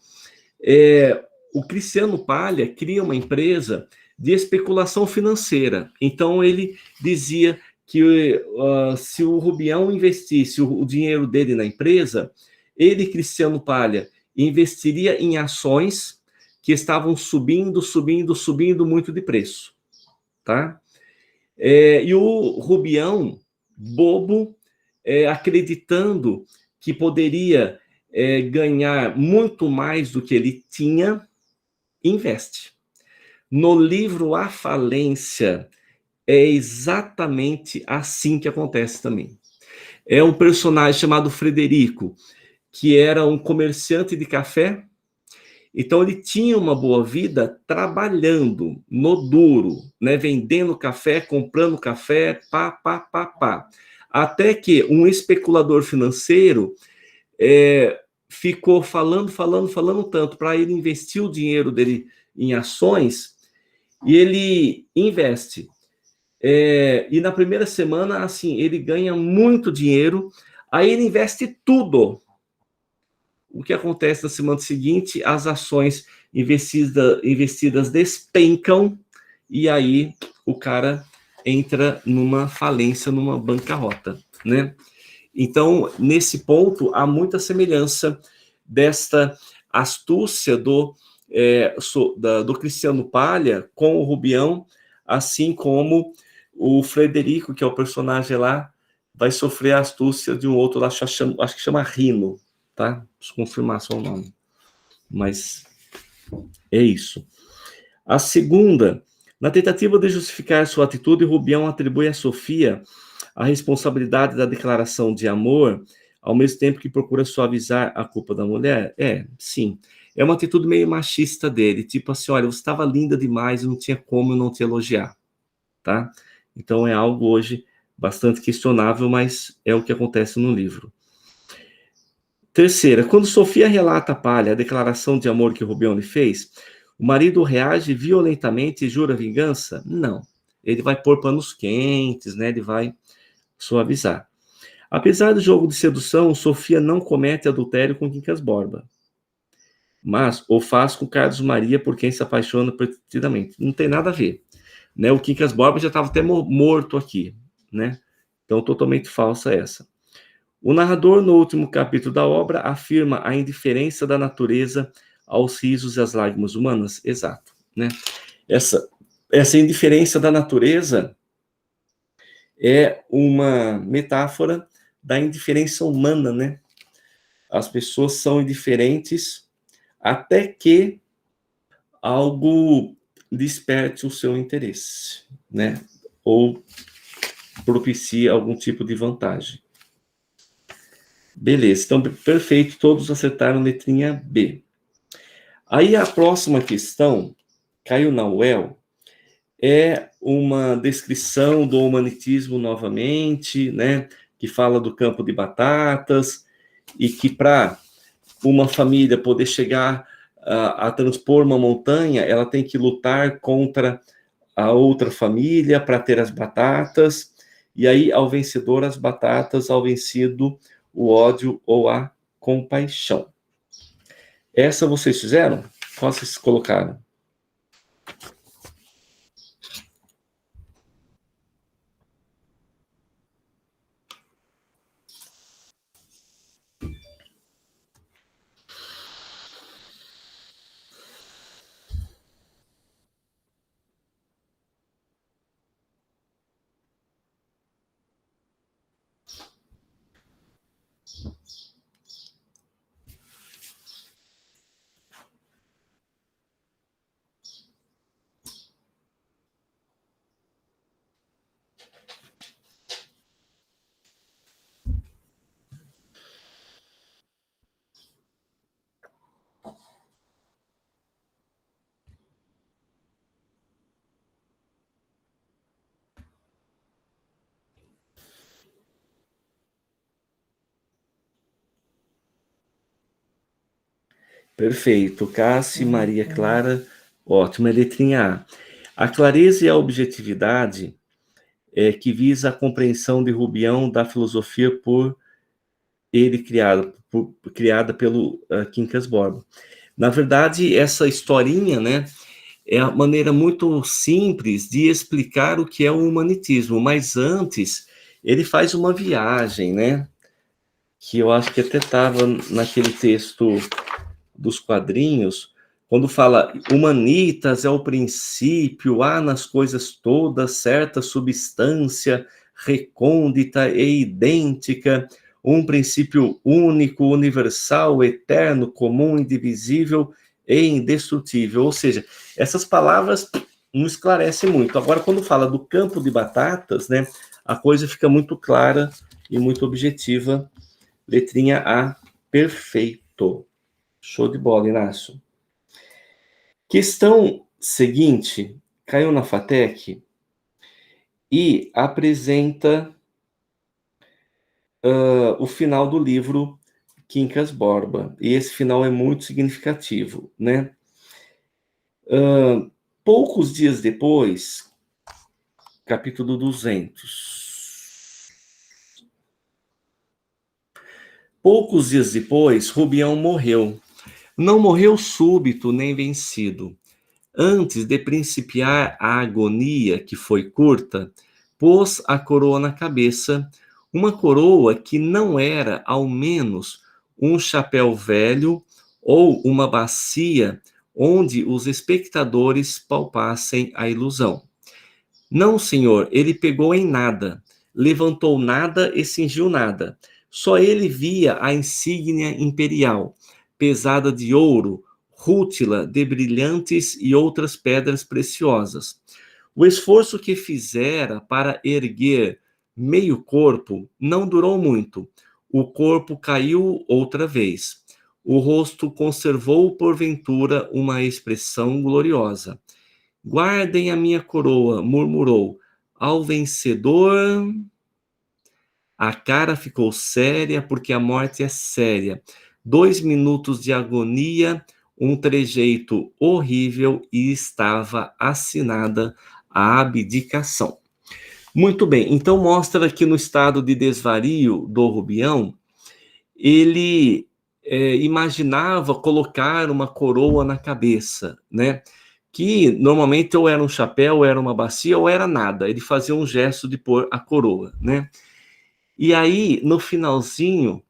o Cristiano Palha cria uma empresa de especulação financeira. Então, ele dizia que se o Rubião investisse o dinheiro dele na empresa, ele, Cristiano Palha, investiria em ações que estavam subindo muito de preço, tá? E o Rubião, bobo, acreditando que poderia ganhar muito mais do que ele tinha, investe. No livro A Falência, é exatamente assim que acontece também. É um personagem chamado Frederico, que era um comerciante de café. Então, ele tinha uma boa vida trabalhando no duro, né? Vendendo café, comprando café, pá. Até que um especulador financeiro ficou falando tanto para ele investir o dinheiro dele em ações, e ele investe. E na primeira semana, assim, ele ganha muito dinheiro, aí ele investe tudo. O que acontece na semana seguinte? As ações investidas despencam, e aí o cara entra numa falência, numa bancarrota, né? Então, nesse ponto, há muita semelhança desta astúcia do Cristiano Palha com o Rubião, assim como o Frederico, que é o personagem lá, vai sofrer a astúcia de um outro lá, acho que chama Rino, tá? Preciso confirmar só o nome. Mas é isso. A segunda, na tentativa de justificar sua atitude, Rubião atribui a Sofia a responsabilidade da declaração de amor, ao mesmo tempo que procura suavizar a culpa da mulher. Sim. É uma atitude meio machista dele, tipo assim, olha, você estava linda demais, não tinha como eu não te elogiar, tá? Então é algo hoje bastante questionável, mas é o que acontece no livro. Terceira, quando Sofia relata a Palha a declaração de amor que Rubião lhe fez, o marido reage violentamente e jura vingança? Não. Ele vai pôr panos quentes, né? Ele vai suavizar. Apesar do jogo de sedução, Sofia não comete adultério com Quincas Borba, mas o faz com Carlos Maria, por quem se apaixona perdidamente. Não tem nada a ver, né? O Quincas Borba já estava até morto aqui, né? Então, totalmente falsa essa. O narrador, no último capítulo da obra, afirma a indiferença da natureza aos risos e às lágrimas humanas. Exato, né? Essa indiferença da natureza é uma metáfora da indiferença humana, né? As pessoas são indiferentes até que algo desperte o seu interesse, né? Ou propicie algum tipo de vantagem. Beleza, então, perfeito, todos acertaram letrinha B. Aí a próxima questão, caiu na UEL, é uma descrição do humanitismo novamente, né? Que fala do campo de batatas, e que para uma família poder chegar a transpor uma montanha, ela tem que lutar contra a outra família para ter as batatas, e aí ao vencedor as batatas, ao vencido o ódio ou a compaixão. Essa vocês fizeram? Qual vocês colocaram? Perfeito. Cássia, Maria Clara, ótimo. É letrinha A. A clareza e a objetividade que visa a compreensão de Rubião da filosofia por ele criada pelo Quincas Borba. Na verdade, essa historinha, né, é a maneira muito simples de explicar o que é o humanitismo, mas antes ele faz uma viagem, né, que eu acho que até estava naquele texto dos quadrinhos, quando fala humanitas é o princípio, há nas coisas todas certa substância recôndita e idêntica, um princípio único, universal, eterno, comum, indivisível e indestrutível. Ou seja, essas palavras não esclarecem muito. Agora, quando fala do campo de batatas, né, a coisa fica muito clara e muito objetiva. Letrinha A, perfeito. Show de bola, Inácio. Questão seguinte, caiu na FATEC e apresenta o final do livro Quincas Borba. E esse final é muito significativo, né? Poucos dias depois, capítulo 200. Poucos dias depois, Rubião morreu. Não morreu súbito nem vencido. Antes de principiar a agonia, que foi curta, pôs a coroa na cabeça, uma coroa que não era, ao menos, um chapéu velho ou uma bacia onde os espectadores palpassem a ilusão. Não, senhor, ele pegou em nada, levantou nada e cingiu nada. Só ele via a insígnia imperial, pesada de ouro, rútila de brilhantes e outras pedras preciosas. O esforço que fizera para erguer meio corpo não durou muito. O corpo caiu outra vez. O rosto conservou, porventura, uma expressão gloriosa. Guardem a minha coroa, murmurou. Ao vencedor... A cara ficou séria, porque a morte é séria. 2 minutos de agonia, um trejeito horrível, e estava assinada a abdicação. Muito bem, então mostra que no estado de desvario do Rubião, ele imaginava colocar uma coroa na cabeça, né? Que normalmente ou era um chapéu, ou era uma bacia, ou era nada. Ele fazia um gesto de pôr a coroa, né? E aí, no finalzinho,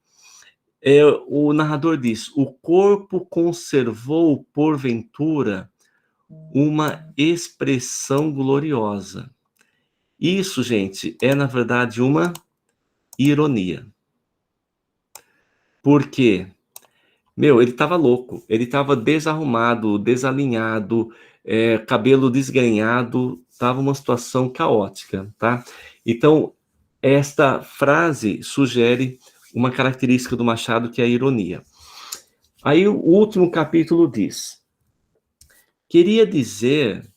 o narrador diz: o corpo conservou, porventura, uma expressão gloriosa. Isso, gente, é, na verdade, uma ironia. Por quê? Meu, ele estava louco, ele estava desarrumado, desalinhado, cabelo desgrenhado, estava uma situação caótica, tá? Então, esta frase sugere uma característica do Machado, que é a ironia. Aí o último capítulo diz: queria dizer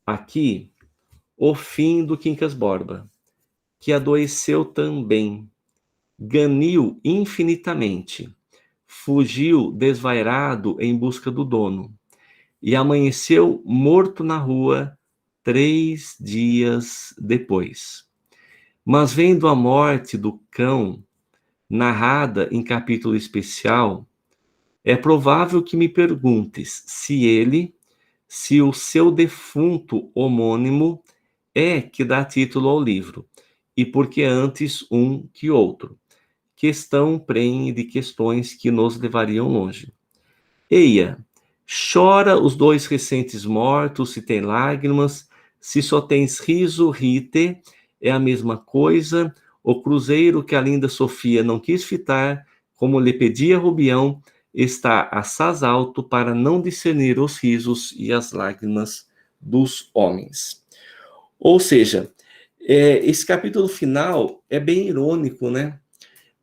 aqui o fim do Quincas Borba, que adoeceu também, ganhou infinitamente, fugiu desvairado em busca do dono, e amanheceu morto na rua 3 dias depois. Mas vendo a morte do cão, narrada em capítulo especial, é provável que me perguntes se o seu defunto homônimo é que dá título ao livro, e por que antes um que outro. Questão prenhe de questões que nos levariam longe. Eia, chora os 2 recentes mortos, se tem lágrimas, se só tens riso, rite, é a mesma coisa, o cruzeiro que a linda Sofia não quis fitar, como lhe pedia Rubião, está assaz alto para não discernir os risos e as lágrimas dos homens. Ou seja, esse capítulo final é bem irônico, né?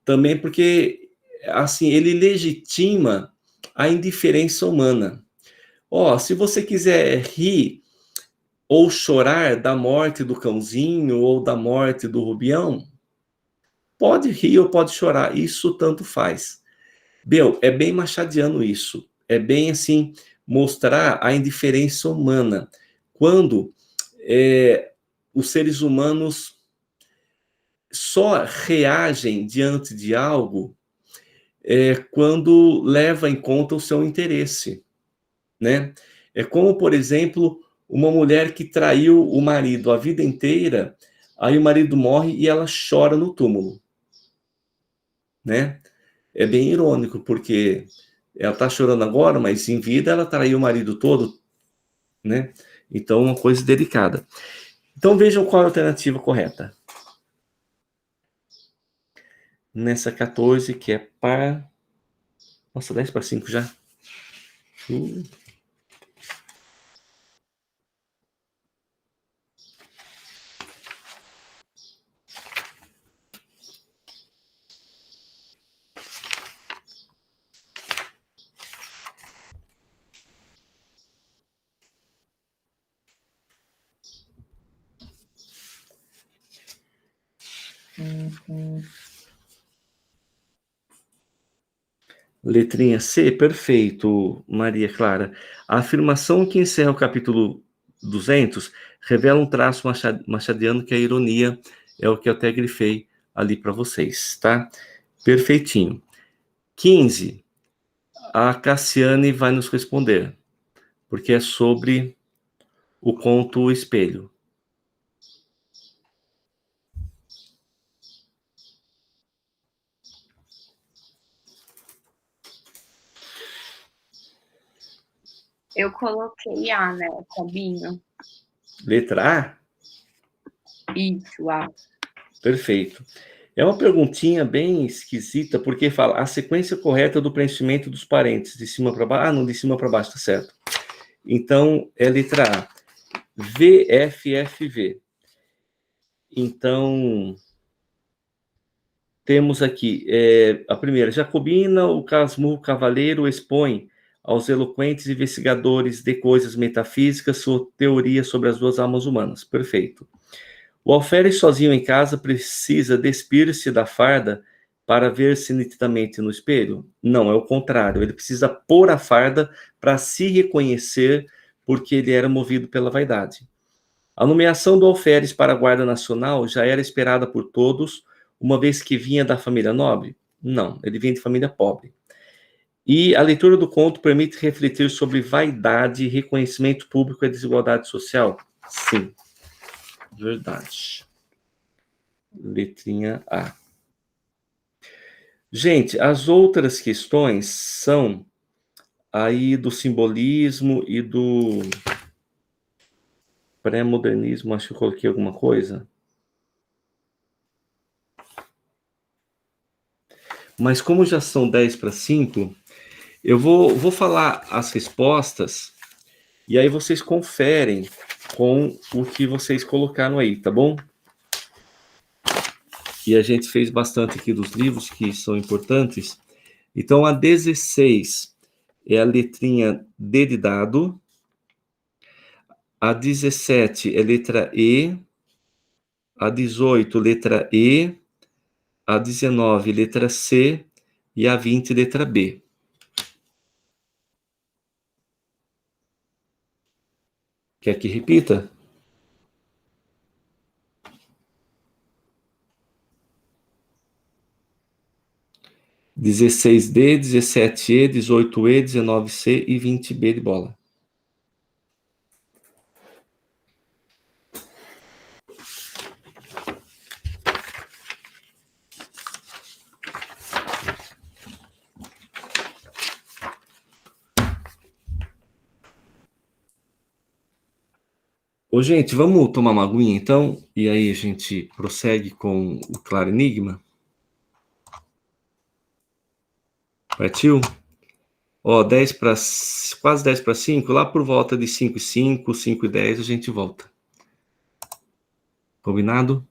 Também porque, assim, ele legitima a indiferença humana. Se você quiser rir ou chorar da morte do cãozinho ou da morte do Rubião, pode rir ou pode chorar, isso tanto faz. Meu, é bem machadiano isso. É bem, assim, mostrar a indiferença humana. Quando os seres humanos só reagem diante de algo quando leva em conta o seu interesse, né? É como, por exemplo, uma mulher que traiu o marido a vida inteira, aí o marido morre e ela chora no túmulo, né? É bem irônico, porque ela está chorando agora, mas em vida ela traiu o marido todo, né? Então, uma coisa delicada. Então, vejam qual é a alternativa correta. Nessa 14, que é par... Nossa, 10 para 5 já. Letrinha C, perfeito, Maria Clara. A afirmação que encerra o capítulo 200 revela um traço machadiano, que é a ironia, é o que eu até grifei ali para vocês, tá? Perfeitinho. 15, a Cassiane vai nos responder, porque é sobre o conto Espelho. Eu coloquei A, né, Fabinho? Letra A? Isso, A. Perfeito. É uma perguntinha bem esquisita, porque fala a sequência correta do preenchimento dos parênteses, de cima para baixo. Ah, não, de cima para baixo, tá certo. Então, é letra A. VFFV. Então, temos aqui a primeira. Jacobina, o Casmurro Cavaleiro expõe aos eloquentes investigadores de coisas metafísicas sua teoria sobre as 2 almas humanas. Perfeito. O alferes sozinho em casa precisa despir-se da farda para ver-se nitidamente no espelho? Não, é o contrário. Ele precisa pôr a farda para se reconhecer, porque ele era movido pela vaidade. A nomeação do alferes para a Guarda Nacional já era esperada por todos, uma vez que vinha da família nobre? Não, ele vinha de família pobre. E a leitura do conto permite refletir sobre vaidade, reconhecimento público e desigualdade social? Sim, verdade. Letrinha A. Gente, as outras questões são aí do simbolismo e do pré-modernismo, acho que eu coloquei alguma coisa. Mas como já são 10:05, eu vou falar as respostas e aí vocês conferem com o que vocês colocaram aí, tá bom? E a gente fez bastante aqui dos livros que são importantes. Então, a 16 é a letrinha D de dado. A 17 é letra E. A 18, letra E. A 19, letra C. E a 20, letra B. Quer que repita? (16D, 17E, 18E, 19C e 20B de bola. Ô, gente, vamos tomar uma aguinha, então? E aí a gente prossegue com o Claro Enigma? Partiu? Ó, quase 10:05, lá por volta de 5:05, 5:10 a gente volta. Combinado?